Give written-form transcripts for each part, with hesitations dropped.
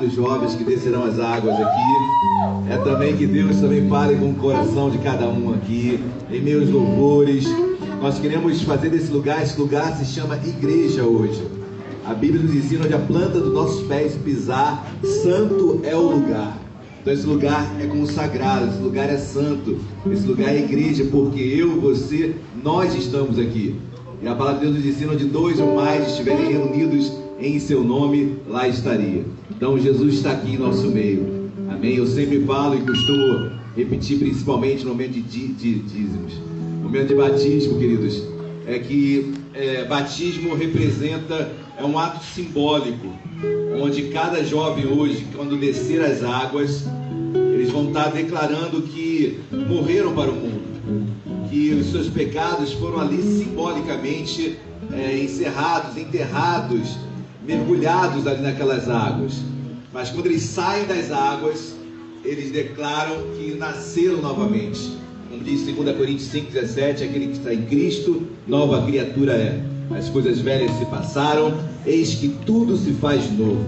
Os jovens que descerão as águas aqui. É também que Deus também fale com o coração de cada um aqui, em meus louvores. Nós queremos fazer desse lugar, esse lugar se chama igreja hoje. A Bíblia nos ensina onde a planta dos nossos pés pisar, santo é o lugar. Então esse lugar é consagrado, esse lugar é santo, esse lugar é igreja, porque eu, você, nós estamos aqui. E a palavra de Deus nos ensina onde 2 ou mais estiverem reunidos em seu nome, lá estaria. Então Jesus está aqui em nosso meio. Amém? Eu sempre falo e costumo repetir, principalmente no momento de dízimos. No momento de batismo, queridos, é que batismo representa, é um ato simbólico, onde cada jovem hoje, quando descer as águas, eles vão estar declarando que morreram para o mundo, que os seus pecados foram ali simbolicamente enterrados, mergulhados ali naquelas águas. Mas quando eles saem das águas, eles declaram que nasceram novamente. Como diz 2 Coríntios 5,17, aquele que está em Cristo, nova criatura é. As coisas velhas se passaram, eis que tudo se faz novo.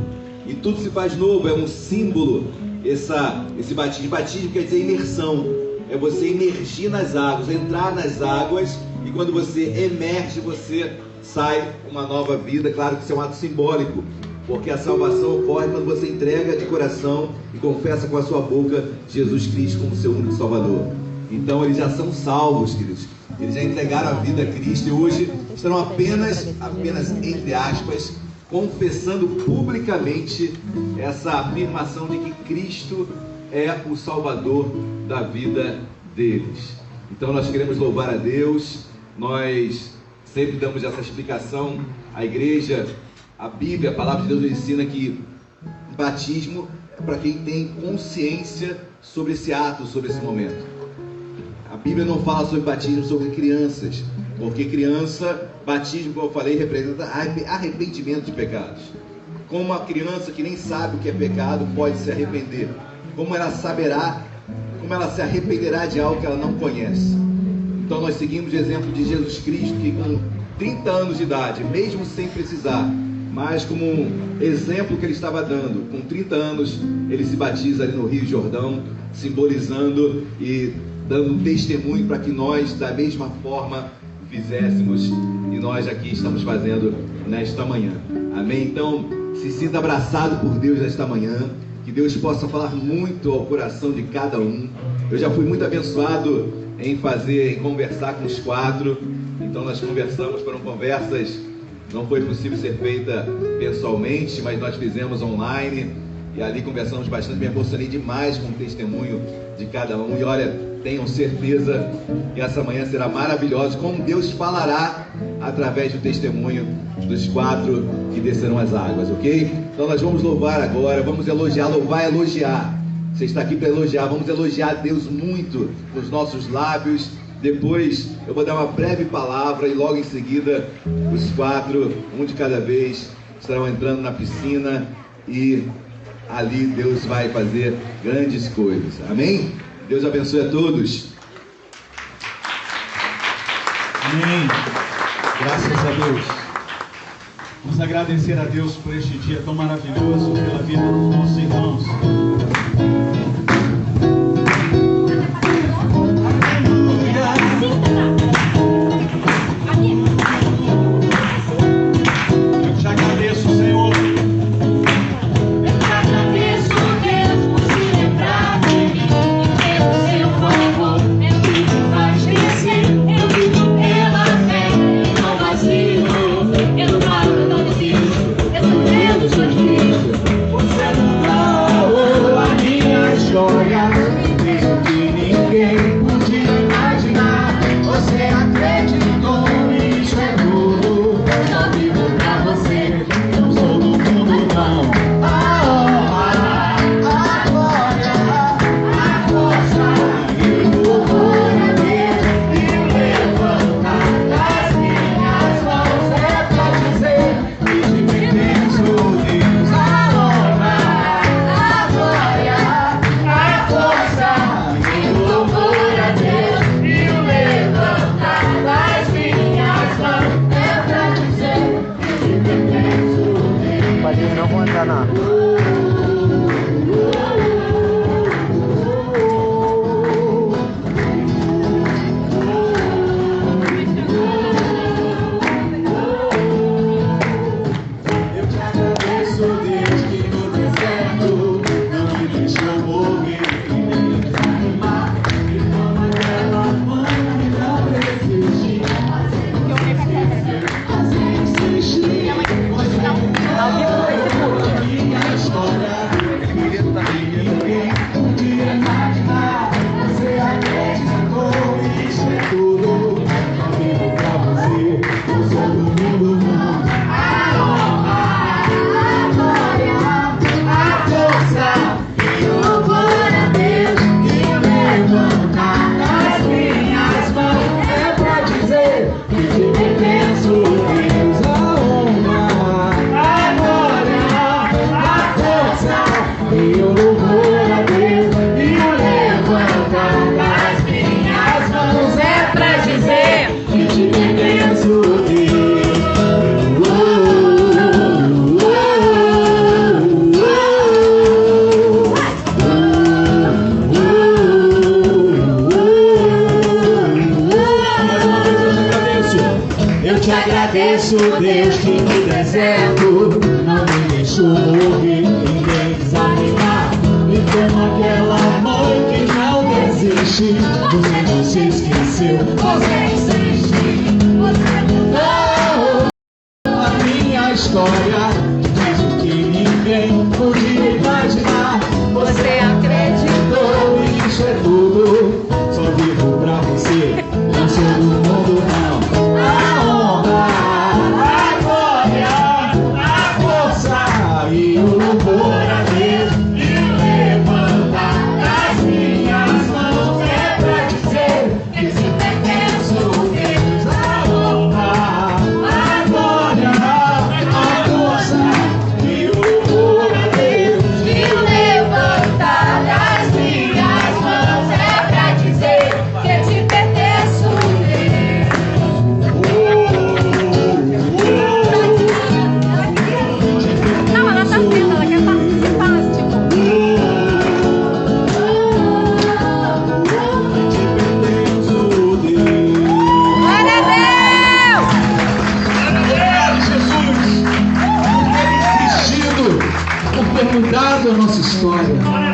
E tudo se faz novo é um símbolo, esse batismo quer dizer imersão. É você emergir nas águas, entrar nas águas, e quando você emerge, você sai uma nova vida. Claro que isso é um ato simbólico, porque a salvação ocorre quando você entrega de coração e confessa com a sua boca Jesus Cristo como seu único Salvador. Então eles já são salvos, queridos. Eles já entregaram a vida a Cristo e hoje estão apenas entre aspas, confessando publicamente essa afirmação de que Cristo é o Salvador da vida deles. Então nós queremos louvar a Deus. Nós sempre damos essa explicação. A igreja, a Bíblia, a palavra de Deus nos ensina que batismo é para quem tem consciência sobre esse ato, sobre esse momento. A Bíblia não fala sobre batismo sobre crianças, porque batismo, como eu falei, representa arrependimento de pecados. Como uma criança que nem sabe o que é pecado pode se arrepender? Como ela se arrependerá de algo que ela não conhece? Então nós seguimos o exemplo de Jesus Cristo, que com 30 anos de idade, mesmo sem precisar, mas como um exemplo que ele estava dando, com 30 anos, ele se batiza ali no Rio Jordão, simbolizando e dando um testemunho para que nós, da mesma forma, fizéssemos, e nós aqui estamos fazendo nesta manhã. Amém? Então, se sinta abraçado por Deus nesta manhã, que Deus possa falar muito ao coração de cada um. Eu já fui muito abençoado em conversar com os 4, então nós conversamos, foram conversas, não foi possível ser feita pessoalmente, mas nós fizemos online, e ali conversamos bastante, me emocionei demais com o testemunho de cada um, e olha, tenham certeza que essa manhã será maravilhosa, como Deus falará através do testemunho dos 4 que descerão as águas, ok? Então nós vamos louvar agora, vamos elogiar, louvar é elogiar. Você está aqui para elogiar, vamos elogiar a Deus muito nos nossos lábios. Depois eu vou dar uma breve palavra e logo em seguida os 4, um de cada vez, estarão entrando na piscina e ali Deus vai fazer grandes coisas. Amém? Deus abençoe a todos. Amém. Graças a Deus. Vamos agradecer a Deus por este dia tão maravilhoso, pela vida dos nossos irmãos. Você mudado a nossa história.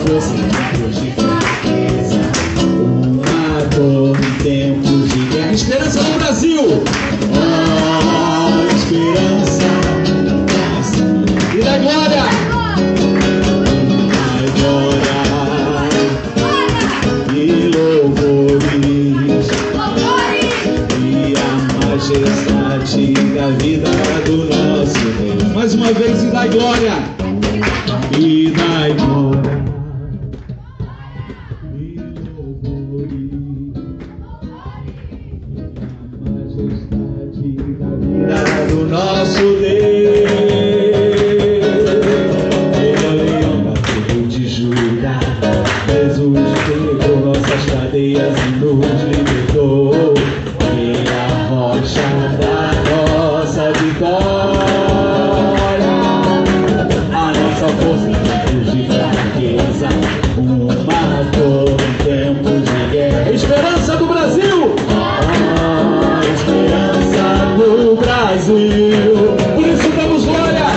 força em tempos de fraqueza, uma dor em tempos de guerra. Esperança no Brasil! Oh, esperança! E da glória! E glória! E louvores! E a majestade da vida do nosso Deus. Mais uma vez, e da glória! E da glória! E louvores! E a majestade da vida do nosso Deus. Ele é o leão da tribo de Judá. Jesus pegou nossas cadeias e nos libertou. Ele é a rocha da nossa vitória. A nossa força em tempos de fraqueza, uma dor em tempos de guerra. Esperança do Brasil! Ah, esperança do Brasil! Por isso damos glória!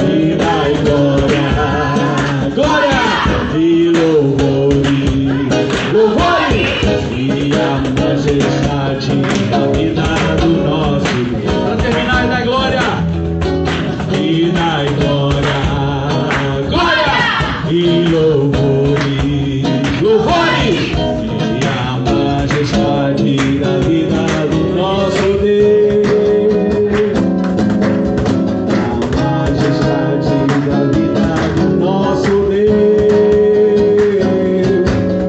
E dai glória! Glória! E louvores! Louvores! E a majestade da vida do nosso Deus. Para terminar, e dai glória! E dai glória! Glória! E louvores! Louvores! E a majestade da vida do nosso Deus. A majestade da vida do nosso Deus.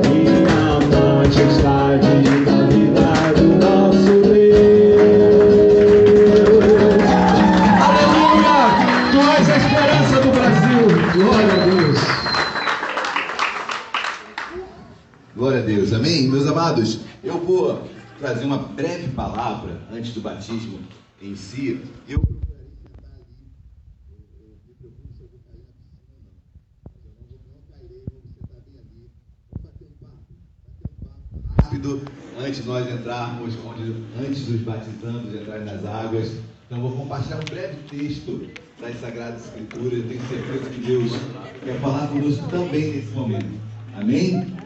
E a majestade da vida do nosso Deus. Aleluia! Tu és a esperança do Brasil. Glória a Deus. Glória a Deus, amém? Meus amados, eu vou trazer uma breve palavra antes do batismo em si. Eu rápido, antes de nós entrarmos, antes dos batizandos entrarem nas águas. Então eu vou compartilhar um breve texto das Sagradas Escrituras. Eu tenho certeza que Deus quer falar conosco também nesse momento. Amém?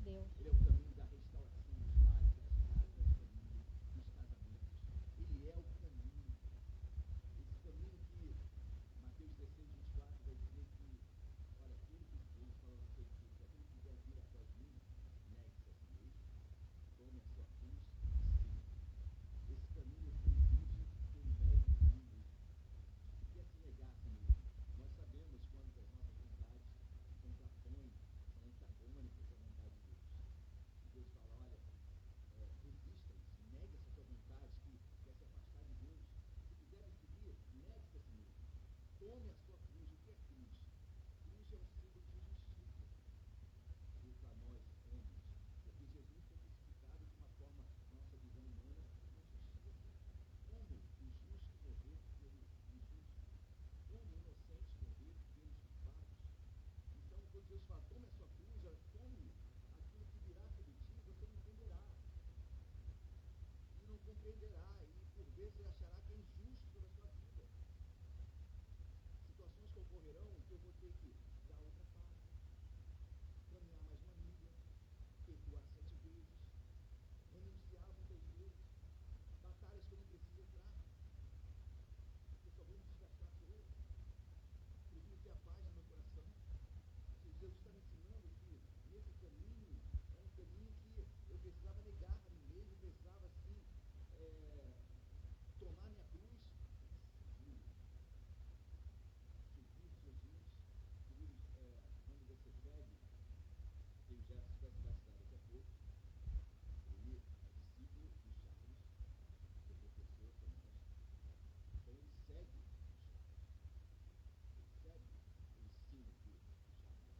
Deus. Ele é o caminho da restauração dos lares, das casas, das famílias, dos casamentos. Ele é o caminho. Esse caminho que Mateus 16, 24 vai dizer que, olha, aquele que Jesus falou no seu discípulo, aquele que quiser vir após mim, negue-se a si mesmo, tome a sua cruz e siga. Esse caminho que exige que eu negue a mim mesmo. O que é se negar a si mesmo? Nós sabemos quando as nossas vontades contrapõem, são antagônicas à vontade de Deus. E Deus fala, olha, resista a isso, negue essa sua vontade que quer se afastar de Deus. Se quiser me seguir, negue-se a si mesmo. Tome a sua cruz. O que é cruz? Cruz é um símbolo de justiça para nós homens. Porque Jesus foi crucificado de uma forma, nossa visão humana, uma justiça. Como o justo morrer pelo injusto? Como o inocente morrer pelos culpados? Então, quando Deus fala, tome a sua cruz, tome aquilo que virá sobre ti, você não entenderá. E não compreenderá. E por vezes achará que é injusto pela sua vida. Situações que ocorrerão que eu vou ter que dar outra face, caminhar mais uma milha, perdoar 7 vezes, renunciar muitas vezes, batalhas que eu não preciso entrar, porque só vou me desgastar à toa. Prefiro ter a paz no meu coração. Jesus está me ensinando que nesse caminho é um caminho que eu precisava negar a mim mesmo, precisava assim tomar minha cruz e seguir. Seguir Jesus. Queridos, quando você segue, que o Jefferson vai se batizar daqui a pouco, ele é discípulo de Charles, seu professor Tomás. Então ele segue o Charles. Ele segue o ensino que o Charles aprende.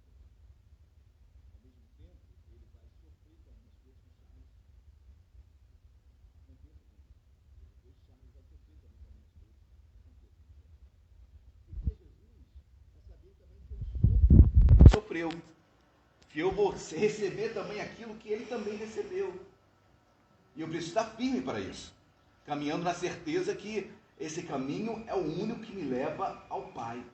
Ao mesmo tempo, ele vai sofrer com algumas coisas que o Charles aconteça com ele. E depois Charles vai sofrer também com algumas coisas que aconteçam com ele. Seguir a Jesus é saber também que eu sofreu, que eu vou receber também aquilo que ele também recebeu. E eu preciso estar firme para isso, caminhando na certeza que esse caminho é o único que me leva ao Pai.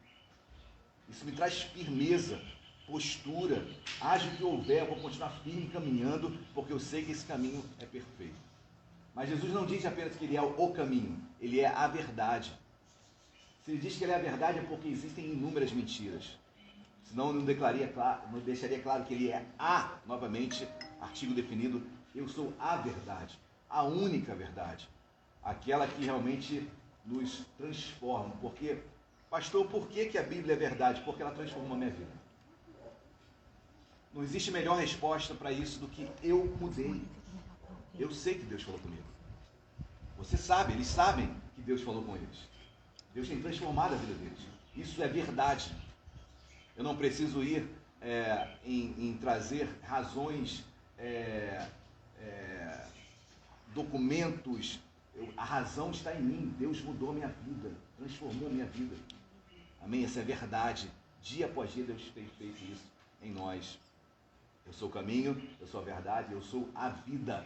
Isso me traz firmeza, postura, haja o que houver, eu vou continuar firme caminhando, porque eu sei que esse caminho é perfeito. Mas Jesus não diz apenas que ele é o caminho, ele é a verdade. Se ele diz que ele é a verdade é porque existem inúmeras mentiras. Senão não deixaria claro que ele é novamente, artigo definido, eu sou a verdade, a única verdade, aquela que realmente nos transforma. Porque, pastor, por que a Bíblia é verdade? Porque ela transformou a minha vida. Não existe melhor resposta para isso do que eu mudei. Eu sei que Deus falou comigo. Você sabe, eles sabem que Deus falou com eles. Deus tem transformado a vida deles. Isso é verdade. Eu não preciso ir em trazer razões, documentos. A razão está em mim. Deus mudou a minha vida, transformou a minha vida. Amém? Essa é verdade. Dia após dia Deus tem feito isso em nós. Eu sou o caminho, eu sou a verdade, eu sou a vida.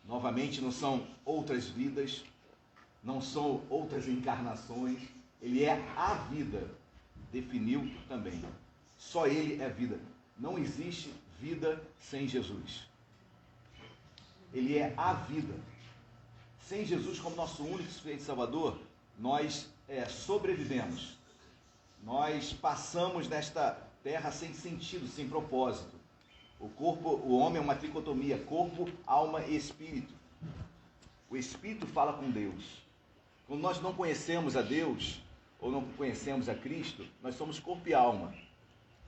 Novamente, não são outras vidas, não são outras encarnações. Ele é a vida. Definiu também. Só ele é vida. Não existe vida sem Jesus. Ele é a vida. Sem Jesus como nosso único e suficiente Salvador, nós sobrevivemos. Nós passamos nesta terra sem sentido, sem propósito. O homem é uma tricotomia, corpo, alma e espírito. O espírito fala com Deus. Quando nós não conhecemos a Deus, ou não conhecemos a Cristo, nós somos corpo e alma.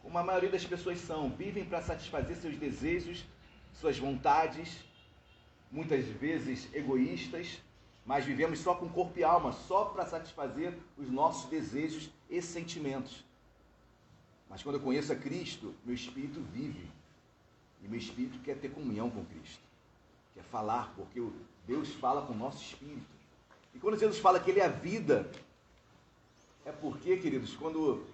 Como a maioria das pessoas são, vivem para satisfazer seus desejos, suas vontades, muitas vezes egoístas, mas vivemos só com corpo e alma, só para satisfazer os nossos desejos e sentimentos. Mas quando eu conheço a Cristo, meu espírito vive. E meu espírito quer ter comunhão com Cristo. Quer falar, porque Deus fala com o nosso espírito. E quando Jesus fala que Ele é a vida, é porque, queridos, quando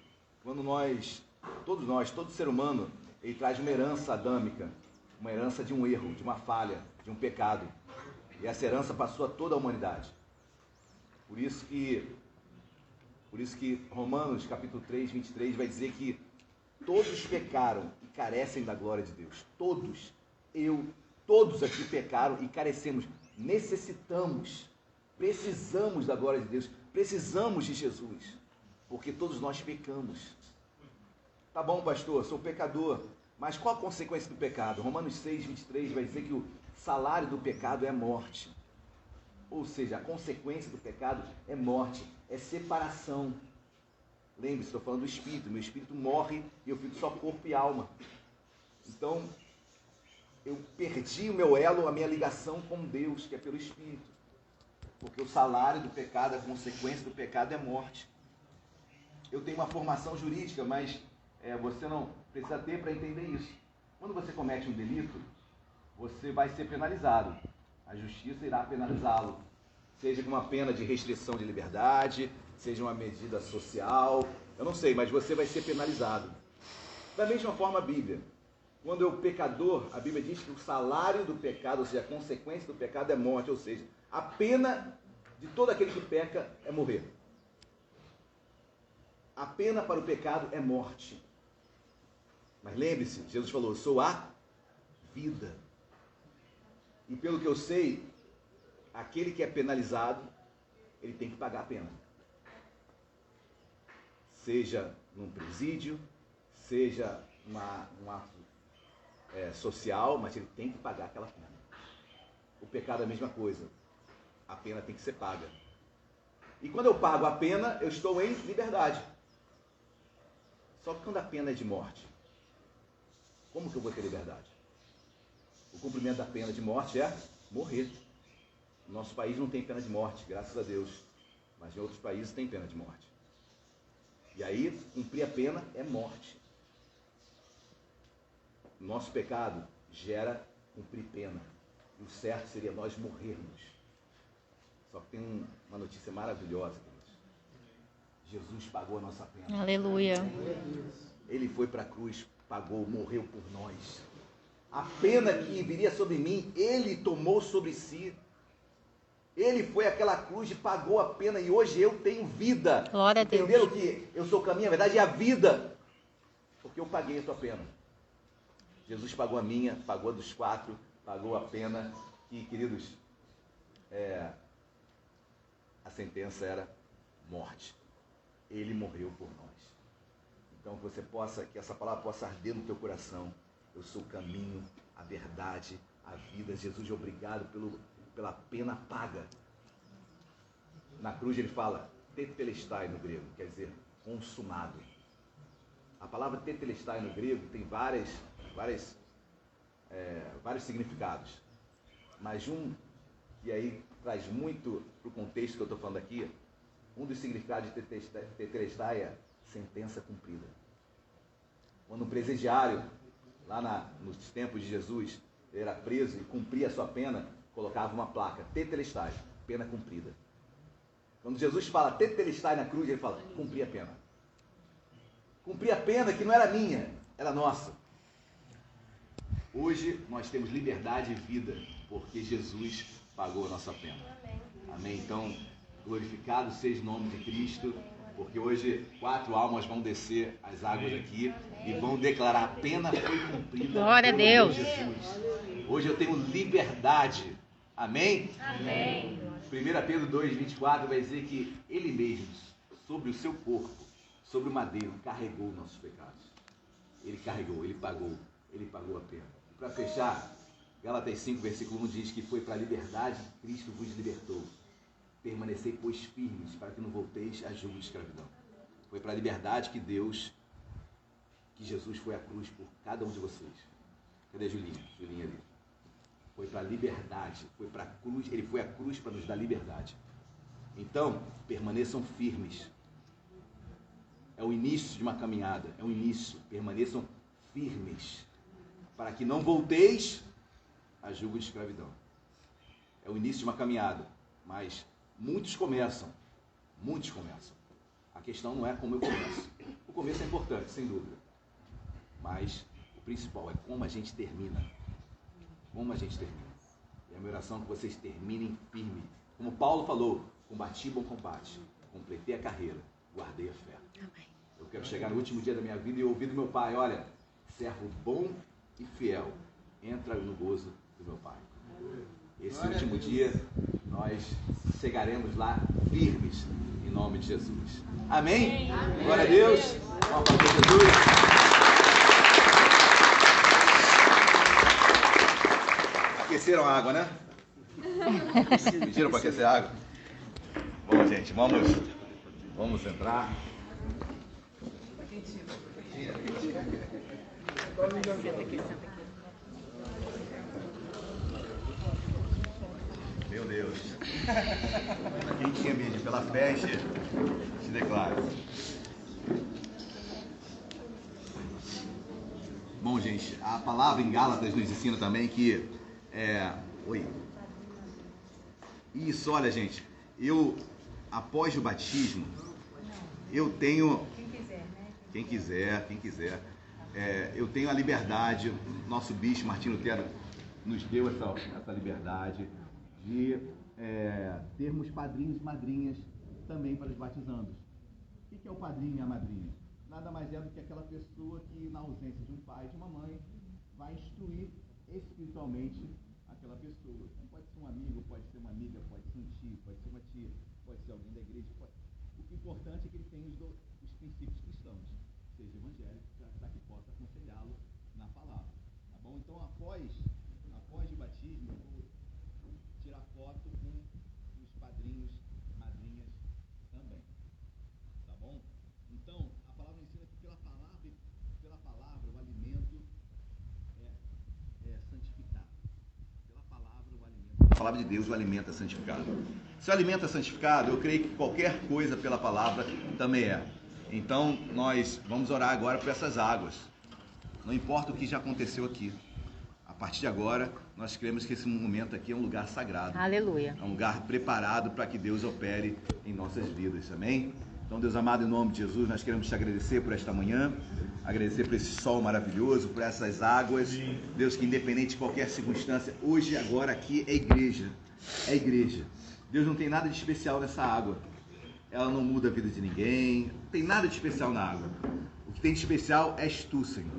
todo ser humano, ele traz uma herança adâmica, uma herança de um erro, de uma falha, de um pecado. E essa herança passou a toda a humanidade. Por isso que Romanos, capítulo 3, 23, vai dizer que todos pecaram e carecem da glória de Deus. Todos, todos aqui pecaram e carecemos. Necessitamos, precisamos da glória de Deus, precisamos de Jesus, porque todos nós pecamos. Tá bom, pastor, sou pecador, mas qual a consequência do pecado? Romanos 6, 23 vai dizer que o salário do pecado é a morte. Ou seja, a consequência do pecado é morte, é separação. Lembre-se, estou falando do espírito. Meu espírito morre e eu fico só corpo e alma. Então, eu perdi o meu elo, a minha ligação com Deus, que é pelo espírito. Porque o salário do pecado, a consequência do pecado é morte. Eu tenho uma formação jurídica, mas você não precisa ter para entender isso. Quando você comete um delito, você vai ser penalizado. A justiça irá penalizá-lo. Seja com uma pena de restrição de liberdade, seja uma medida social, eu não sei, mas você vai ser penalizado. Da mesma forma a Bíblia. Quando é o pecador, a Bíblia diz que o salário do pecado, ou seja, a consequência do pecado é morte, ou seja, a pena de todo aquele que peca é morrer. A pena para o pecado é morte. Mas lembre-se, Jesus falou, eu sou a vida. E pelo que eu sei, aquele que é penalizado, ele tem que pagar a pena. Seja num presídio, seja um ato social, mas ele tem que pagar aquela pena. O pecado é a mesma coisa. A pena tem que ser paga. E quando eu pago a pena, eu estou em liberdade. Só que quando a pena é de morte, como que eu vou ter liberdade? O cumprimento da pena de morte é morrer. No nosso país não tem pena de morte, graças a Deus. Mas em outros países tem pena de morte. E aí, cumprir a pena é morte. Nosso pecado gera cumprir pena. E o certo seria nós morrermos. Só que tem uma notícia maravilhosa, queridos. Jesus pagou a nossa pena. Aleluia. Ele foi para a cruz, pagou, morreu por nós. A pena que viria sobre mim, Ele tomou sobre si. Ele foi àquela cruz e pagou a pena, e hoje eu tenho vida. Glória a Deus. Entenderam que eu sou o caminho, a verdade e a vida? Porque eu paguei a tua pena. Jesus pagou a minha, pagou a dos 4, pagou a pena. E, queridos, a sentença era morte. Ele morreu por nós. Então que essa palavra possa arder no teu coração. Eu sou o caminho, a verdade, a vida. Jesus, obrigado pela pena paga. Na cruz ele fala tetelestai no grego, quer dizer consumado. A palavra tetelestai no grego tem vários significados, mas um que aí traz muito para o contexto que eu estou falando aqui. Um dos significados de tetelestai é sentença cumprida. Quando um presidiário, lá nos tempos de Jesus, ele era preso e cumpria a sua pena, colocava uma placa, tetelestai, pena cumprida. Quando Jesus fala tetelestai na cruz, ele fala, cumpri a pena. Cumpri a pena que não era minha, era nossa. Hoje nós temos liberdade e vida, porque Jesus pagou a nossa pena. Amém? Então, glorificado seja o nome de Cristo, porque hoje 4 almas vão descer as águas aqui e vão declarar, a pena foi cumprida. Glória a Deus. Jesus. Hoje eu tenho liberdade. Amém? Amém. 1 Pedro 2,24 vai dizer que Ele mesmo, sobre o seu corpo, sobre o madeiro, carregou nossos pecados. Ele carregou, Ele pagou a pena. Para fechar, Gálatas 5, versículo 1 diz que foi para a liberdade que Cristo vos libertou. Permanecei, pois, firmes, para que não volteis a jugo de escravidão. Foi para a liberdade que Jesus foi à cruz por cada um de vocês. Cadê a Julinha? Julinha ali. Foi para a liberdade, foi para a cruz, ele foi à cruz para nos dar liberdade. Então, permaneçam firmes. É o início de uma caminhada, é o início. Permaneçam firmes, para que não volteis a jugo de escravidão. É o início de uma caminhada, mas muitos começam. A questão não é como eu começo. O começo é importante, sem dúvida. Mas o principal é como a gente termina. E a minha oração é que vocês terminem firme. Como Paulo falou, combati bom combate, completei a carreira, guardei a fé. Amém. Eu quero chegar no último dia da minha vida e ouvir do meu Pai: olha, servo bom e fiel, entra no gozo do meu Pai. Esse último dia, nós chegaremos lá firmes, em nome de Jesus. Amém? Amém. Glória a Deus. Vamos para Jesus. Aqueceram a água, né? Pediram para aquecer a água? Bom, gente, vamos entrar. Meu Deus. Quem tinha medo pela fé, se declara. Bom, gente, a palavra em Gálatas nos ensina também que Isso, olha, gente, após o batismo, eu tenho... Quem quiser, eu tenho a liberdade, nosso bispo Martinho Lutero nos deu essa liberdade de termos padrinhos e madrinhas também para os batizandos. O que é o padrinho e a madrinha? Nada mais é do que aquela pessoa que, na ausência de um pai e de uma mãe, vai instruir espiritualmente aquela pessoa. Então, pode ser um amigo, pode ser uma amiga, pode ser um tio, pode ser uma tia, pode ser alguém da igreja. O que é importante é que ele tenha os princípios cristãos, seja evangélico, para que possa aconselhá-lo na palavra. Tá bom? Então, após o batismo, eu vou tirar foto com os padrinhos, madrinhas também. Tá bom? Então, a palavra ensina que pela palavra o alimento é santificado. Pela palavra o alimento. A palavra de Deus, o alimento é santificado. Se o alimento é santificado, eu creio que qualquer coisa pela palavra também é. Então, nós vamos orar agora por essas águas. Não importa o que já aconteceu aqui. A partir de agora, nós cremos que esse momento aqui é um lugar sagrado. Aleluia. É um lugar preparado para que Deus opere em nossas vidas. Amém? Então, Deus amado, em nome de Jesus, nós queremos te agradecer por esta manhã, agradecer por esse sol maravilhoso, por essas águas. Deus, que independente de qualquer circunstância, hoje, agora, aqui é igreja. É igreja. Deus, não tem nada de especial nessa água. Ela não muda a vida de ninguém, não tem nada de especial na água. O que tem de especial és tu, Senhor.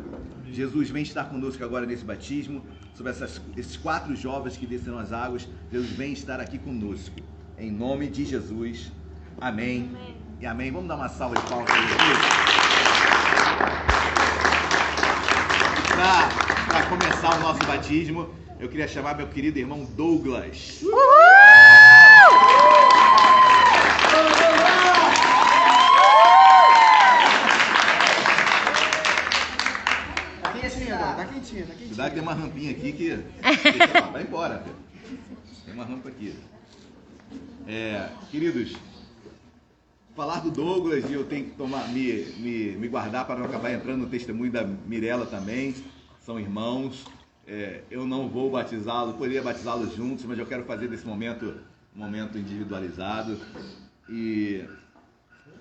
Jesus, vem estar conosco agora nesse batismo, sobre esses 4 jovens que desceram as águas. Jesus, vem estar aqui conosco. Em nome de Jesus. Amém. Amém. E amém. Vamos dar uma salva de palmas para Jesus. Para começar o nosso batismo, eu queria chamar meu querido irmão Douglas. Tá quentinho. Cuidado que tem uma rampinha aqui que vai embora, filho. Tem uma rampa aqui. Queridos, falar do Douglas, e eu tenho que me guardar para não acabar entrando no testemunho da Mirella também. São irmãos. Eu não vou batizá-lo, poderia batizá-los juntos, mas eu quero fazer desse momento um momento individualizado. E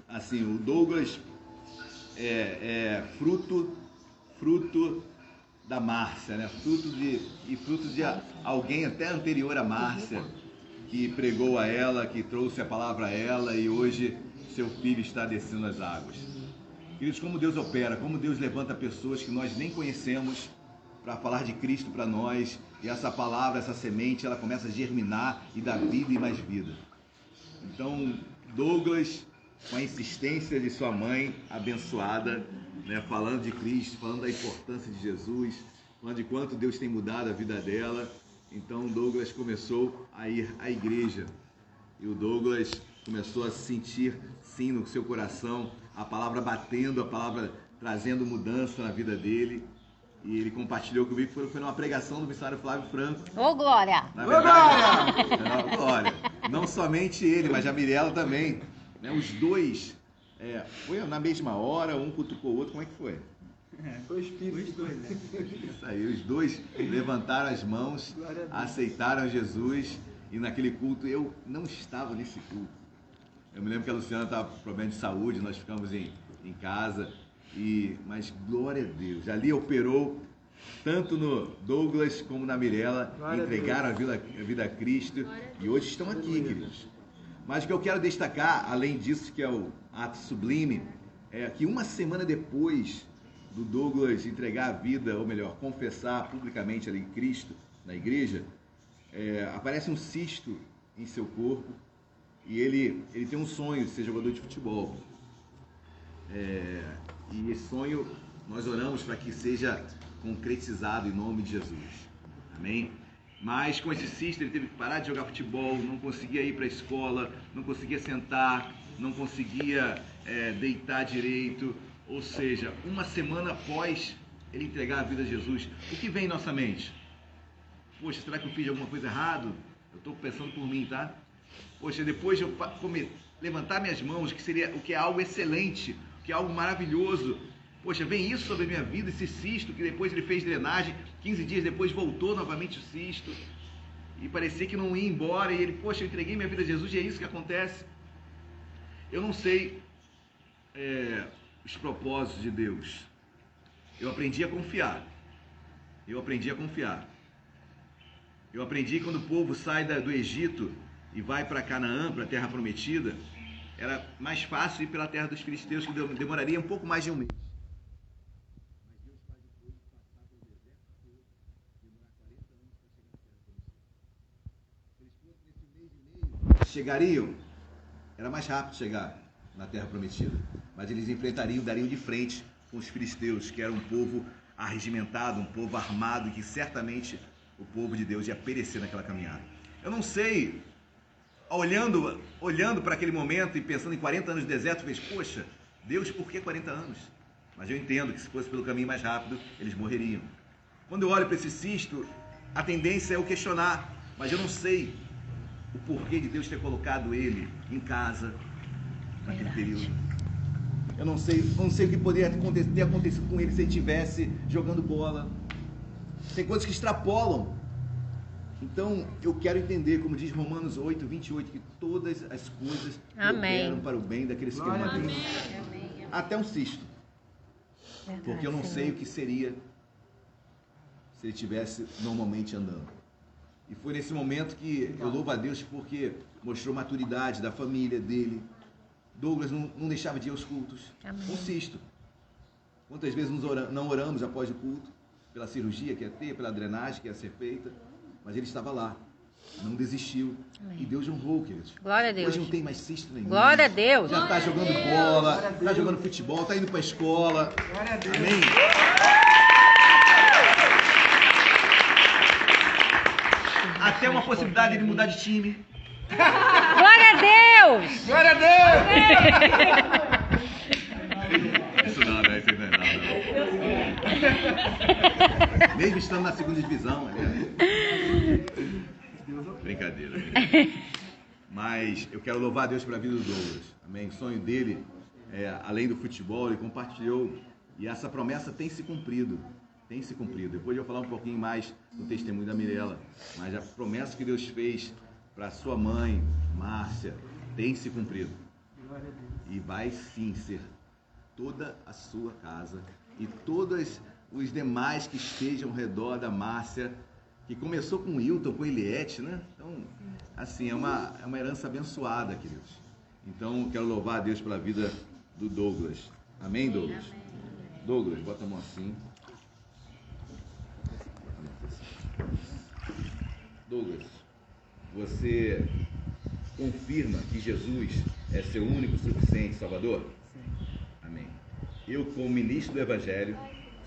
assim, o Douglas é fruto da Márcia, né? Fruto de alguém até anterior a Márcia, que pregou a ela, que trouxe a palavra a ela, e hoje seu filho está descendo as águas. Queridos, como Deus opera, como Deus levanta pessoas que nós nem conhecemos para falar de Cristo para nós, e essa palavra, essa semente, ela começa a germinar e dar vida e mais vida. Então, Douglas, com a insistência de sua mãe abençoada, né, falando de Cristo, falando da importância de Jesus, falando de quanto Deus tem mudado a vida dela. Então Douglas começou a ir à igreja, e o Douglas começou a sentir sim no seu coração a palavra batendo, a palavra trazendo mudança na vida dele. E ele compartilhou comigo que foi numa pregação do missionário Flávio Franco. Ô, Glória! Na verdade, Glória! Não somente ele, mas a Mirella também. Né, os dois, foi na mesma hora, um cutucou o outro. Como é que foi? Foi o Espírito. Os dois, né? Isso aí, os dois levantaram as mãos, aceitaram Jesus, e naquele culto, eu não estava nesse culto. Eu me lembro que a Luciana estava com problema de saúde, nós ficamos em casa, mas glória a Deus, ali operou tanto no Douglas como na Mirella, entregaram a vida a Cristo, e hoje estão aqui, queridos. Mas o que eu quero destacar, além disso, que é o ato sublime, que uma semana depois do Douglas entregar a vida, ou melhor, confessar publicamente ali Cristo na igreja, aparece um cisto em seu corpo e ele tem um sonho de ser jogador de futebol. E esse sonho nós oramos para que seja concretizado em nome de Jesus. Amém? Mas com esse cisto ele teve que parar de jogar futebol, não conseguia ir para a escola, não conseguia sentar, não conseguia deitar direito. Ou seja, uma semana após ele entregar a vida a Jesus, o que vem em nossa mente? Poxa, será que eu fiz alguma coisa errada? Eu estou pensando por mim, tá? Poxa, depois de eu levantar minhas mãos, o que é algo excelente, que é algo maravilhoso. Poxa, vem isso sobre a minha vida, esse cisto, que depois ele fez drenagem, 15 dias depois voltou novamente o cisto, e parecia que não ia embora, e ele, poxa, eu entreguei minha vida a Jesus, e é isso que acontece. Eu não sei os propósitos de Deus. Eu aprendi a confiar. Eu aprendi quando o povo sai do Egito e vai para Canaã, para a terra prometida, era mais fácil ir pela terra dos filisteus, que demoraria um pouco mais de um mês. Mas Deus faz o povo passar pelo deserto todo, demorar 40 anos para chegar na terra prometida. Se eles fossem nesse mês e meio, chegariam, era mais rápido chegar na terra prometida, mas eles dariam de frente com os filisteus, que era um povo arregimentado, um povo armado, que certamente o povo de Deus ia perecer naquela caminhada. Eu não sei, olhando para aquele momento e pensando em 40 anos de deserto, eu vejo, poxa, Deus, por que 40 anos? Mas eu entendo que se fosse pelo caminho mais rápido, eles morreriam. Quando eu olho para esse cisto, a tendência é eu questionar, mas eu não sei o porquê de Deus ter colocado ele em casa naquele período. Eu não sei o que poderia ter acontecido com ele se ele estivesse jogando bola. Tem coisas que extrapolam. Então, eu quero entender, como diz Romanos 8, 28, que todas as coisas cooperam para o bem daqueles que amam a Deus. Até um cisto. Porque eu não sei o que seria se ele estivesse normalmente andando. E foi nesse momento que eu louvo a Deus porque mostrou maturidade da família dele. Douglas não deixava de ir aos cultos. Um cisto. Quantas vezes não oramos após o culto, pela cirurgia que ia ter, pela drenagem que ia ser feita, mas ele estava lá, não desistiu. Amém. E Deus honrou, queridos. Glória a Deus. Hoje não tem mais cisto nenhum. Glória a Deus. Já está jogando bola, está jogando futebol, está indo para a escola. Glória a Deus. Amém? Até uma possibilidade de mudar de time. Glória a Deus! Glória a Deus! Isso não é não. Mesmo estando na segunda divisão, brincadeira. Mas eu quero louvar a Deus pela vida do Douglas. Amém? O sonho dele, além do futebol, ele compartilhou. E essa promessa tem se cumprido. Tem se cumprido. Depois eu vou falar um pouquinho mais do testemunho da Mirella. Mas a promessa que Deus fez para sua mãe, Márcia, tem se cumprido. E vai sim ser toda a sua casa e todos os demais que estejam ao redor da Márcia, que começou com o Hilton, com Eliette, né? Então, assim, é uma herança abençoada, queridos. Então, quero louvar a Deus pela vida do Douglas. Amém, Douglas? Amém. Douglas, bota a mão assim. Douglas, você confirma que Jesus é seu único, suficiente Salvador? Sim. Amém. Eu, como ministro do Evangelho,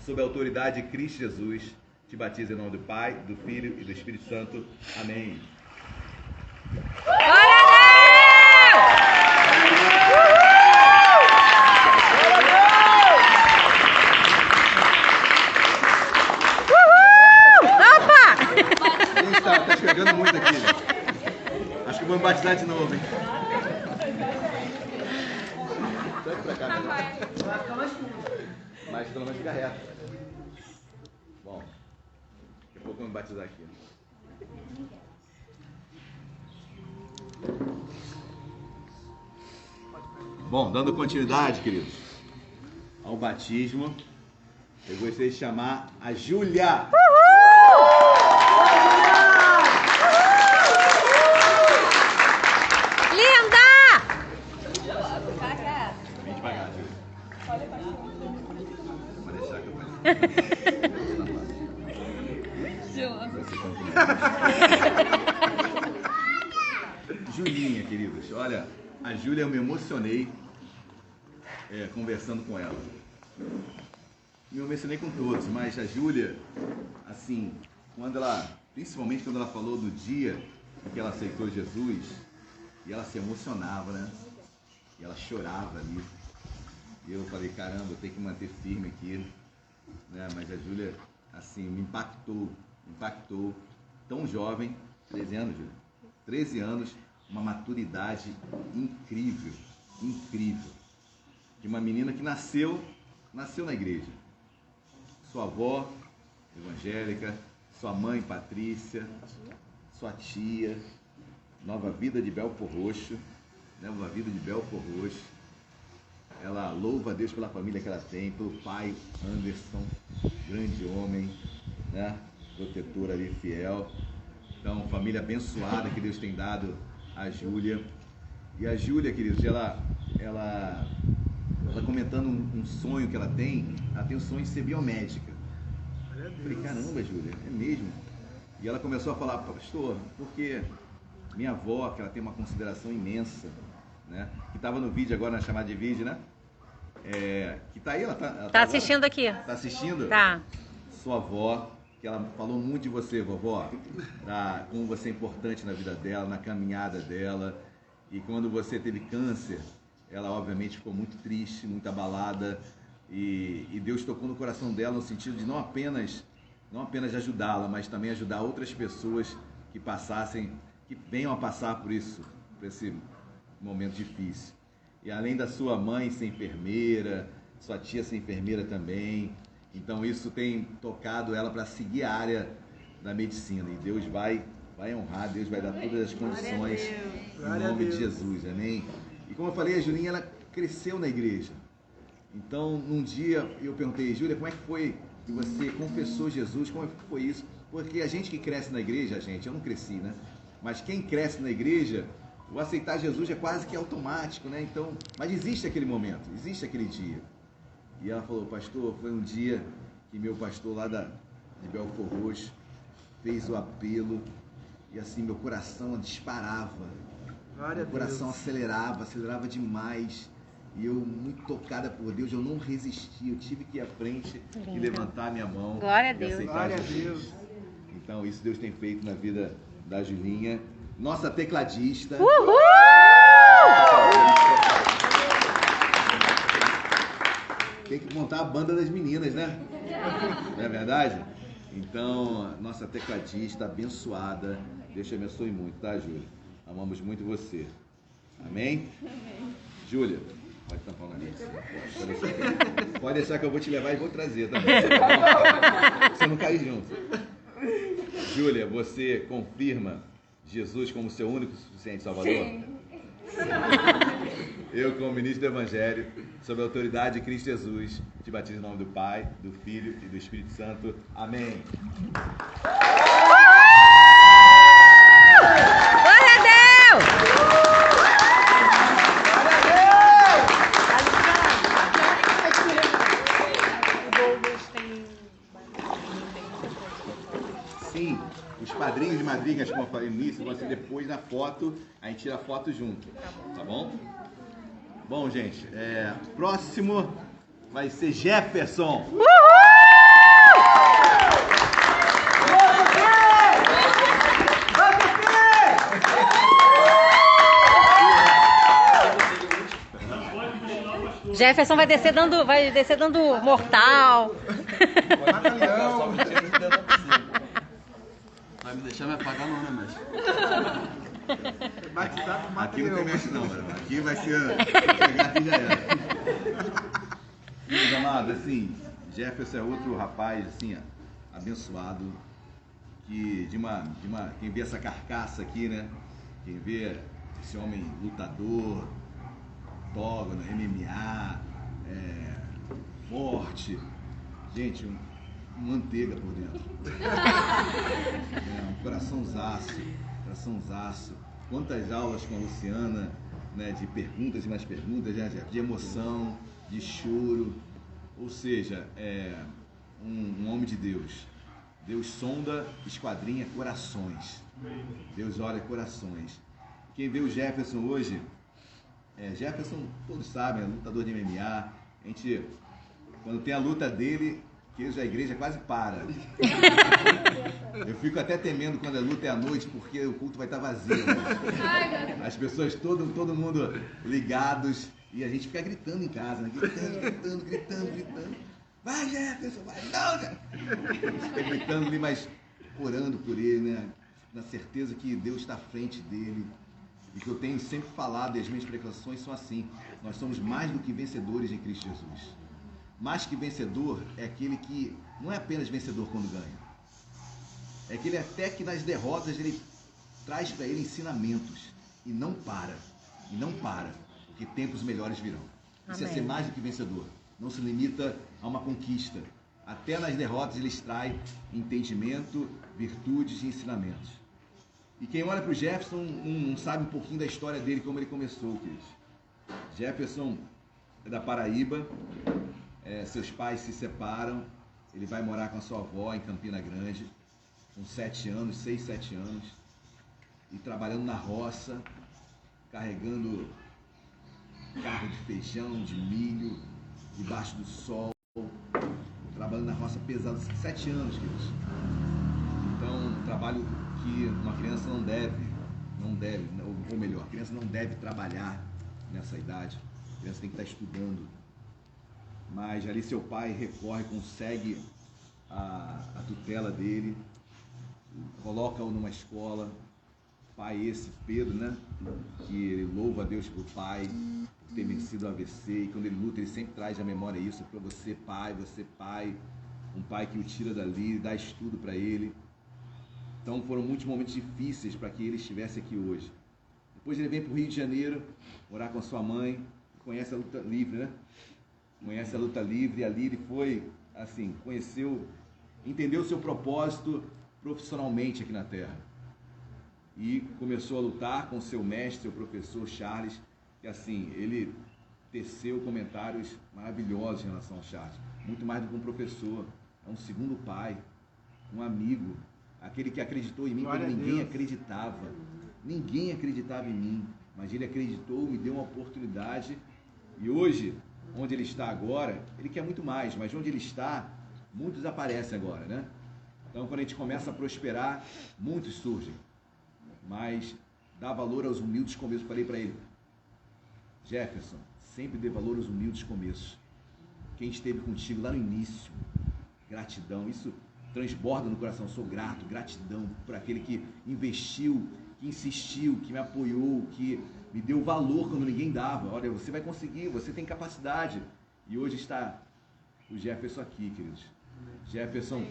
sob a autoridade de Cristo Jesus, te batizo em nome do Pai, do Filho e do Espírito Santo. Amém. Glória a Deus! Opa! Quem está chegando muito aqui. Acho que vou me batizar de novo, hein? Sai pra cá, né? Mas pelo menos fica reto. Bom, daqui a pouco eu vou me batizar aqui. Bom, dando continuidade, queridos, ao batismo, eu gostaria de chamar a Júlia. Linda! Vem devagar, Júlia. Julinha, queridos. Olha, a Júlia, eu me emocionei conversando com ela. Me emocionei com todos, mas a Júlia, assim, principalmente quando ela falou do dia em que ela aceitou Jesus, e ela se emocionava, né? E ela chorava ali. E eu falei, caramba, eu tenho que manter firme aqui, né? Mas a Júlia, assim, me impactou. Tão jovem, 13 anos, Júlia? 13 anos, uma maturidade incrível, incrível. De uma menina que nasceu na igreja. Sua avó, evangélica, sua mãe, Patrícia, sua tia, Nova Vida de Belfor Roxo, né? Nova Vida de Belfor Roxo. Ela louva a Deus pela família que ela tem, pelo pai, Anderson, grande homem, né? Protetor ali, fiel. Então, família abençoada que Deus tem dado a Júlia. E a Júlia, queridos, ela comentando um sonho que ela tem o sonho de ser biomédica. Eu falei, caramba, Júlia, é mesmo? E ela começou a falar, pastor, porque minha avó, que ela tem uma consideração imensa, né? Que estava no vídeo agora, na chamada de vídeo, né? Que tá aí, ela tá assistindo aqui. Tá assistindo? Tá. Sua avó, que ela falou muito de você, vovó, como você é importante na vida dela, na caminhada dela. E quando você teve câncer, ela obviamente ficou muito triste, muito abalada, e Deus tocou no coração dela no sentido de não apenas de ajudá-la, mas também ajudar outras pessoas que venham a passar por esse momento difícil. E além da sua mãe ser enfermeira, sua tia ser enfermeira também, então isso tem tocado ela para seguir a área da medicina, e Deus vai honrar, Deus vai dar todas as condições em nome de Jesus, amém? E como eu falei, a Julinha, ela cresceu na igreja. Então, num dia, eu perguntei, Júlia, como é que foi que você confessou Jesus? Como é que foi isso? Porque a gente que cresce na igreja, eu não cresci, né? Mas quem cresce na igreja, o aceitar Jesus é quase que automático, né? Então, mas existe aquele momento, existe aquele dia. E ela falou, pastor, foi um dia que meu pastor lá de Belfor Roxo fez o apelo, e assim, meu coração disparava. Meu coração acelerava demais. E eu, muito tocada por Deus, eu não resisti. Eu tive que ir à frente e levantar minha mão. Glória a e Deus. aceitar Glória a Jesus. Deus. Então, isso Deus tem feito na vida da Julinha. Nossa tecladista. Uhul! Tem que montar a banda das meninas, né? Não é verdade? Então, nossa tecladista abençoada. Deus te abençoe muito, tá, Júlia? Amamos muito você. Amém? Júlia, pode tampar o nariz. Pode deixar que eu vou te levar e vou trazer também. Você não cair junto. Júlia, você confirma Jesus como seu único e suficiente Salvador? Sim. Eu, como ministro do Evangelho, sob a autoridade de Cristo Jesus, te batizo em nome do Pai, do Filho e do Espírito Santo. Amém. Glória a Deus! Sim, os padrinhos e madrinhas, como eu falei no início, vão ser depois na foto, a gente tira a foto junto, tá bom? Bom, gente, próximo vai ser Jefferson. Jefferson vai descer dando mortal. Vai me deixar me apagar não, né, mestre? Aqui não tem mestre não, mano. Aqui vai ser pegar aqui já era. Meus amados, assim, Jefferson é outro rapaz, assim, abençoado, que quem vê essa carcaça aqui, né? Quem vê esse homem lutador, octógono, MMA, forte, gente, manteiga por dentro. Um coraçãozaço. Quantas aulas com a Luciana, né, de perguntas e mais perguntas, de emoção, de choro. Ou seja, um homem de Deus. Deus sonda, esquadrinha corações. Deus olha corações. Quem vê o Jefferson hoje, Jefferson, todos sabem, é lutador de MMA. A gente, quando tem a luta dele, que a igreja quase para. Eu fico até temendo quando a luta é à noite, porque o culto vai estar vazio. Né? As pessoas, todo mundo ligados, e a gente fica gritando em casa, né? Gritando. Vai, Jefferson, vai, não, Jefferson. A gente fica gritando ali, mas orando por ele, né? Na certeza que Deus está à frente dele. E que eu tenho sempre falado, e as minhas pregações são assim: nós somos mais do que vencedores em Cristo Jesus. Mais que vencedor é aquele que não é apenas vencedor quando ganha. É aquele até que nas derrotas ele traz para ele ensinamentos. E não para, porque tempos melhores virão. Isso é ser mais do que vencedor. Não se limita a uma conquista. Até nas derrotas ele extrai entendimento, virtudes e ensinamentos. E quem olha para o Jefferson não sabe um pouquinho da história dele, como ele começou, queridos. Jefferson é da Paraíba. Seus pais se separam, ele vai morar com a sua avó em Campina Grande, com 6, 7 anos, e trabalhando na roça, carregando carro de feijão, de milho, debaixo do sol, trabalhando na roça pesado, 7 anos, queridos. Então, um trabalho que uma criança não deve, ou melhor, a criança não deve trabalhar nessa idade, a criança tem que estar estudando. Mas ali seu pai recorre, consegue a tutela dele, coloca-o numa escola. Pai esse, Pedro, né? Que ele louva a Deus por pai, por ter vencido o AVC. E quando ele luta, ele sempre traz à memória isso. Para você pai, um pai que o tira dali, dá estudo para ele. Então foram muitos momentos difíceis para que ele estivesse aqui hoje. Depois ele vem para o Rio de Janeiro, morar com a sua mãe, conhece a luta livre, né? Conhece a luta livre, e ali ele foi, assim, entendeu o seu propósito profissionalmente aqui na Terra. E começou a lutar com seu mestre, seu professor Charles, que assim, ele teceu comentários maravilhosos em relação ao Charles. Muito mais do que um professor, é um segundo pai, um amigo, aquele que acreditou em mim quando ninguém acreditava. Ninguém acreditava em mim, mas ele acreditou, me deu uma oportunidade, e hoje, onde ele está agora, ele quer muito mais, mas onde ele está, muitos aparecem agora, né? Então, quando a gente começa a prosperar, muitos surgem, mas dá valor aos humildes começos. Falei para ele, Jefferson, sempre dê valor aos humildes começos. Quem esteve contigo lá no início, gratidão, isso transborda no coração. Sou grato, gratidão por aquele que investiu, que insistiu, que me apoiou, que me deu valor quando ninguém dava. Olha, você vai conseguir, você tem capacidade. E hoje está o Jefferson aqui, queridos. Jefferson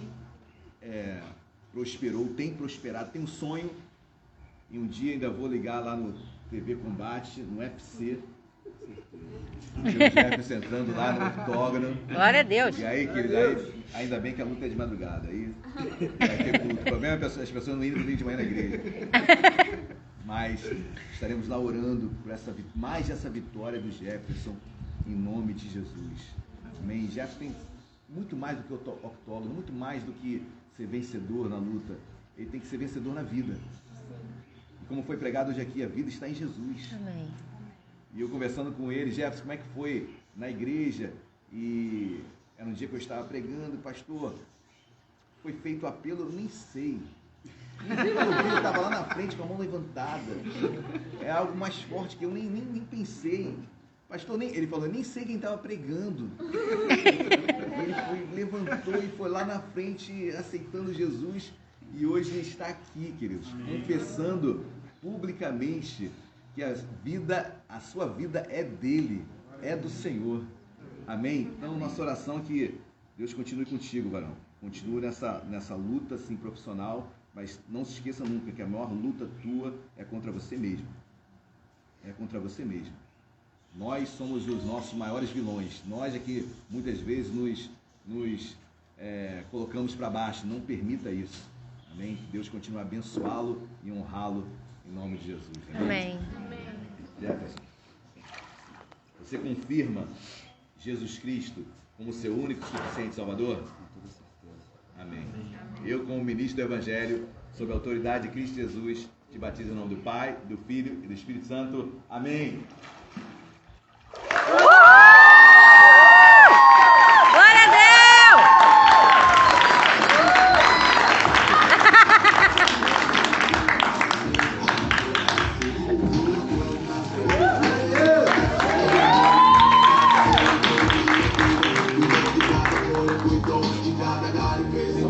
prosperou, tem prosperado, tem um sonho. E um dia ainda vou ligar lá no TV Combate, no UFC. O Jefferson entrando lá no octógono. Glória a Deus. E aí, querido, ainda bem que a luta é de madrugada. Aí vai ter culto. O problema é as pessoas não irem de manhã na igreja. Mas estaremos lá orando por mais essa vitória do Jefferson, em nome de Jesus. Amém? Jefferson tem muito mais do que o octógono, muito mais do que ser vencedor na luta. Ele tem que ser vencedor na vida. E como foi pregado hoje aqui, a vida está em Jesus. Amém. E eu conversando com ele, Jefferson, como é que foi na igreja? E era um dia que eu estava pregando, pastor, foi feito o apelo, eu nem sei. Eu estava lá na frente com a mão levantada. É algo mais forte que eu nem pensei. Pastor, ele falou, nem sei quem estava pregando. Ele levantou e foi lá na frente aceitando Jesus. E hoje ele está aqui, queridos, confessando publicamente que a sua vida é dele, é do Senhor. Amém? Então, nossa oração é que Deus continue contigo, varão. Continue nessa luta, assim, profissional. Mas não se esqueça nunca que a maior luta tua é contra você mesmo. É contra você mesmo. Nós somos os nossos maiores vilões. Nós é que muitas vezes nos colocamos para baixo. Não permita isso. Amém? Que Deus continue a abençoá-lo e honrá-lo em nome de Jesus. Amém. Jefferson, você confirma Jesus Cristo como seu único e suficiente Salvador? Amém. Eu, como ministro do Evangelho, sob a autoridade de Cristo Jesus, te batizo em nome do Pai, do Filho e do Espírito Santo. Amém. Glória a Deus!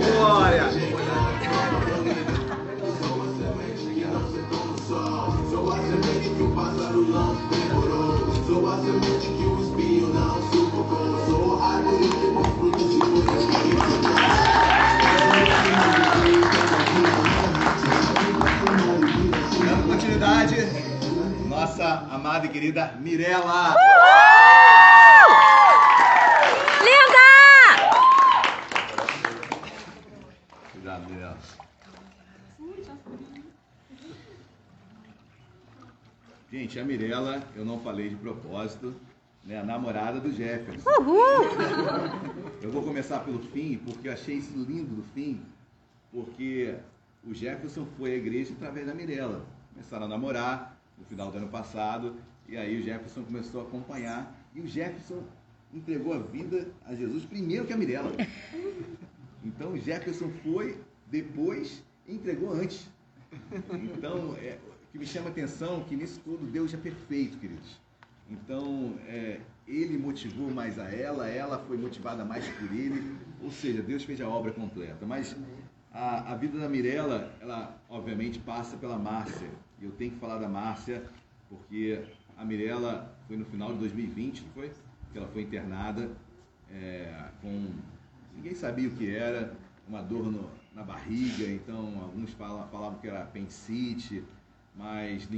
Glória! Dando continuidade, nossa amada e querida Mirela. Linda! Cuidado, Mirela. Gente, a Mirela, eu não falei de propósito, né? A namorada do Jefferson. Eu vou começar pelo fim, porque eu achei isso lindo do fim, porque o Jefferson foi à igreja através da Mirela. Começaram a namorar no final do ano passado, e aí o Jefferson começou a acompanhar, e o Jefferson entregou a vida a Jesus primeiro que a Mirela. Então o Jefferson foi, depois entregou antes. Então, o que me chama a atenção é que nisso tudo Deus é perfeito, queridos. Então, ele motivou mais a ela foi motivada mais por ele, ou seja, Deus fez a obra completa. Mas a vida da Mirela, ela obviamente passa pela Márcia. E eu tenho que falar da Márcia, porque a Mirela foi no final de 2020, não foi? Que ela foi internada com... Ninguém sabia o que era, uma dor na barriga, então alguns falavam que era apendicite, mas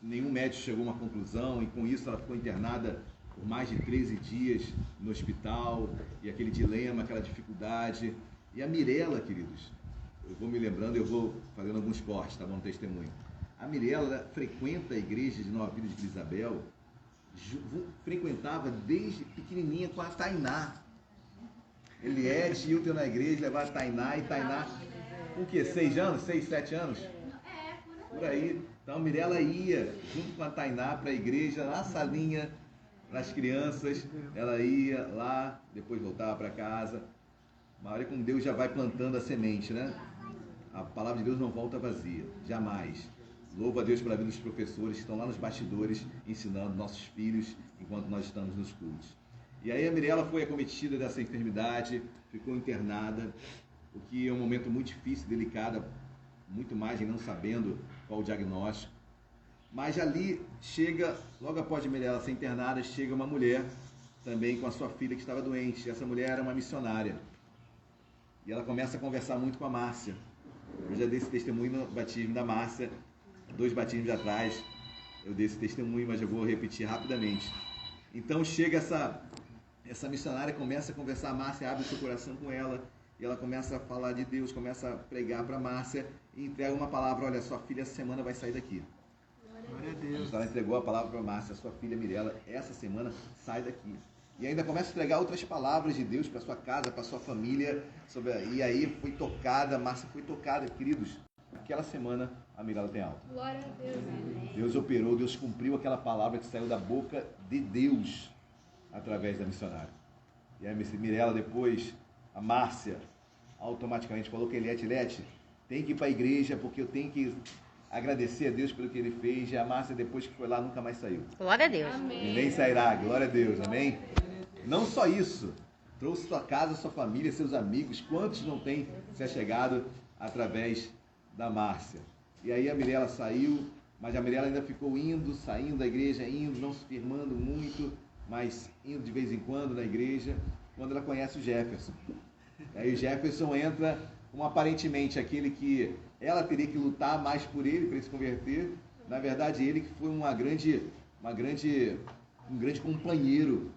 nenhum médico chegou a uma conclusão, e com isso ela ficou internada por mais de 13 dias no hospital, e aquele dilema, aquela dificuldade. E a Mirela, queridos, eu vou me lembrando, eu vou fazendo alguns cortes, tá bom, testemunho. A Mirela frequenta a igreja de Nova Vida de Vila Isabel, frequentava desde pequenininha com a Tainá. Eliette, Hilton na igreja, levava a Tainá, e Tainá, com o quê? 6 anos? 6, 7 anos? Por aí. Então a Mirela ia junto com a Tainá para a igreja, na salinha, nas crianças, ela ia lá, depois voltava para casa. Mas olha como Deus já vai plantando a semente, né? A palavra de Deus não volta vazia, jamais. Louvo a Deus pela vida dos professores que estão lá nos bastidores ensinando nossos filhos enquanto nós estamos nos cultos. E aí a Mirela foi acometida dessa enfermidade, ficou internada, o que é um momento muito difícil, delicado, muito mais em não sabendo qual o diagnóstico. Mas ali chega, logo após a Mirela ser internada, chega uma mulher também com a sua filha que estava doente. Essa mulher era uma missionária. E ela começa a conversar muito com a Márcia. Eu já dei esse testemunho no batismo da Márcia, 2 batismos atrás. Eu dei esse testemunho, mas eu vou repetir rapidamente. Então chega essa missionária, começa a conversar, a Márcia abre o seu coração com ela, e ela começa a falar de Deus, começa a pregar para a Márcia, e entrega uma palavra: olha, sua filha essa semana vai sair daqui. Glória a Deus. Ela entregou a palavra para a Márcia: sua filha Mirela, essa semana sai daqui. E ainda começa a entregar outras palavras de Deus para sua casa, para sua família, e aí foi tocada, a Márcia foi tocada, queridos. Aquela semana a Mirela tem alta. Glória a Deus. Deus operou, Deus cumpriu aquela palavra que saiu da boca de Deus através da missionária. E aí a Mirela depois, a Márcia, automaticamente falou que Eliette, tem que ir para a igreja, porque eu tenho que agradecer a Deus pelo que ele fez. E a Márcia, depois que foi lá, nunca mais saiu. Glória a Deus. E nem sairá, glória a Deus, amém? Não só isso, trouxe sua casa, sua família, seus amigos, quantos não têm se achegado através da Márcia. E aí a Mirela saiu, mas a Mirela ainda ficou indo, saindo da igreja, indo, não se firmando muito, mas indo de vez em quando na igreja, quando ela conhece o Jefferson. Aí o Jefferson entra como aparentemente aquele que ela teria que lutar mais por ele para ele se converter. Na verdade, ele que foi um grande companheiro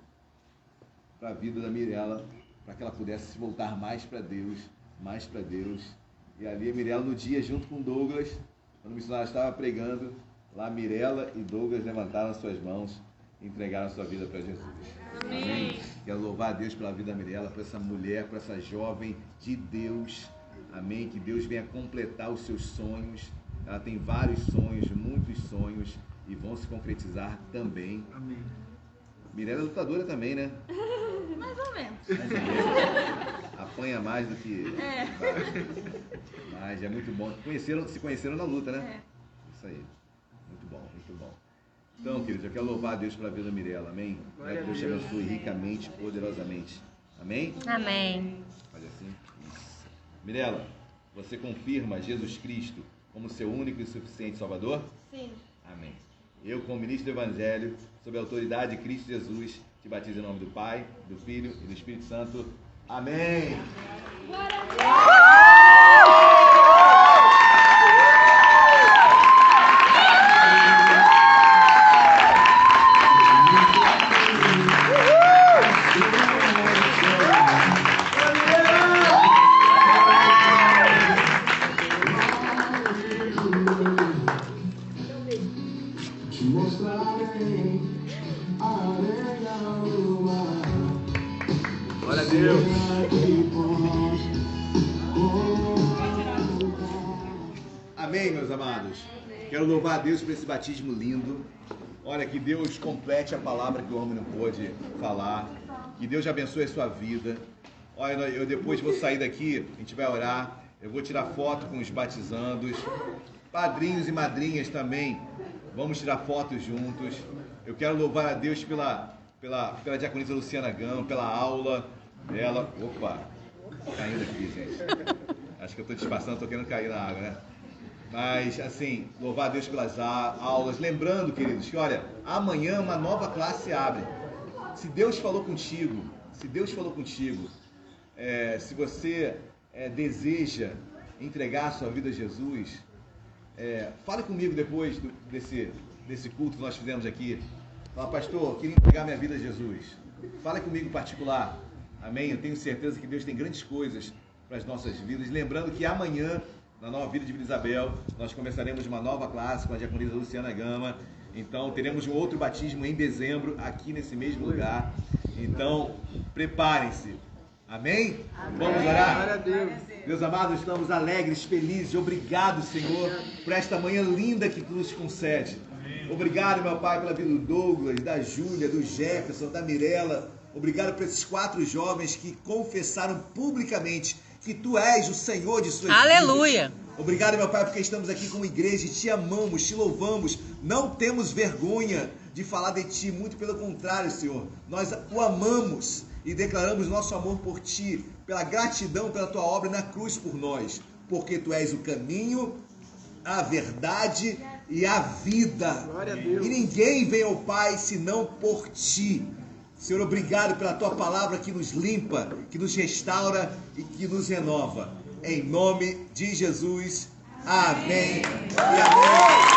para a vida da Mirela, para que ela pudesse se voltar mais para Deus. E ali a Mirela, no dia, junto com Douglas, quando o missionário estava pregando, lá Mirela e Douglas levantaram suas mãos e entregaram a sua vida para Jesus. Amém. Quero louvar a Deus pela vida da Mirela, por essa mulher, por essa jovem de Deus, Amém? Que Deus venha completar os seus sonhos. Ela tem vários sonhos, muitos sonhos, e vão se concretizar também. Amém. Mirella é lutadora também, né? Mais ou menos. Apanha mais do que... Mas é muito bom. Se conheceram na luta, né? Isso aí. Muito bom, muito bom. Então, queridos, eu quero louvar a Deus pela vida da Mirella, amém? Que Deus te abençoe ricamente, poderosamente. Amém? Amém. Faz assim. Isso. Mirella, você confirma Jesus Cristo como seu único e suficiente Salvador? Sim. Amém. Eu, como ministro do Evangelho, sob a autoridade de Cristo Jesus, te batizo em nome do Pai, do Filho e do Espírito Santo. Amém. Glória a Deus. Amém, meus amados. Quero louvar a Deus por esse batismo lindo. Olha, que Deus complete a palavra que o homem não pôde falar. Que Deus abençoe a sua vida. Olha, eu depois vou sair daqui, a gente vai orar. Eu vou tirar foto com os batizandos. Padrinhos e madrinhas também. Vamos tirar fotos juntos. Eu quero louvar a Deus pela diaconisa Luciana Gama, pela aula dela. Opa, caindo aqui, gente. Acho que eu estou disfarçando, estou querendo cair na água, né? Mas, assim, louvar a Deus pelas aulas. Lembrando, queridos, que, olha, amanhã uma nova classe se abre. Se Deus falou contigo, se você deseja entregar a sua vida a Jesus, fale comigo depois desse culto que nós fizemos aqui. Fala, pastor, eu queria entregar minha vida a Jesus. Fale comigo em particular. Amém? Eu tenho certeza que Deus tem grandes coisas para as nossas vidas. Lembrando que amanhã, na Nova Vida de Vila Isabel, nós começaremos uma nova classe com a diaconisa Luciana Gama. Então, teremos um outro batismo em dezembro, aqui nesse mesmo lugar. Então, preparem-se. Amém? Amém. Vamos orar? Glória a Deus. Meus amados, estamos alegres, felizes. Obrigado, Senhor, por esta manhã linda que Tu nos concede. Obrigado, meu Pai, pela vida do Douglas, da Júlia, do Jefferson, da Mirella. Obrigado por esses 4 jovens que confessaram publicamente que Tu és o Senhor de suas vidas. Aleluia. Obrigado, meu Pai, porque estamos aqui como igreja e Te amamos, Te louvamos. Não temos vergonha de falar de Ti, muito pelo contrário, Senhor. Nós O amamos e declaramos nosso amor por Ti, pela gratidão pela Tua obra na cruz por nós, porque Tu és o caminho, a verdade e a vida. Glória a Deus. E ninguém vem ao Pai senão por Ti. Senhor, obrigado pela Tua palavra que nos limpa, que nos restaura e que nos renova. Em nome de Jesus. Amém. E amém.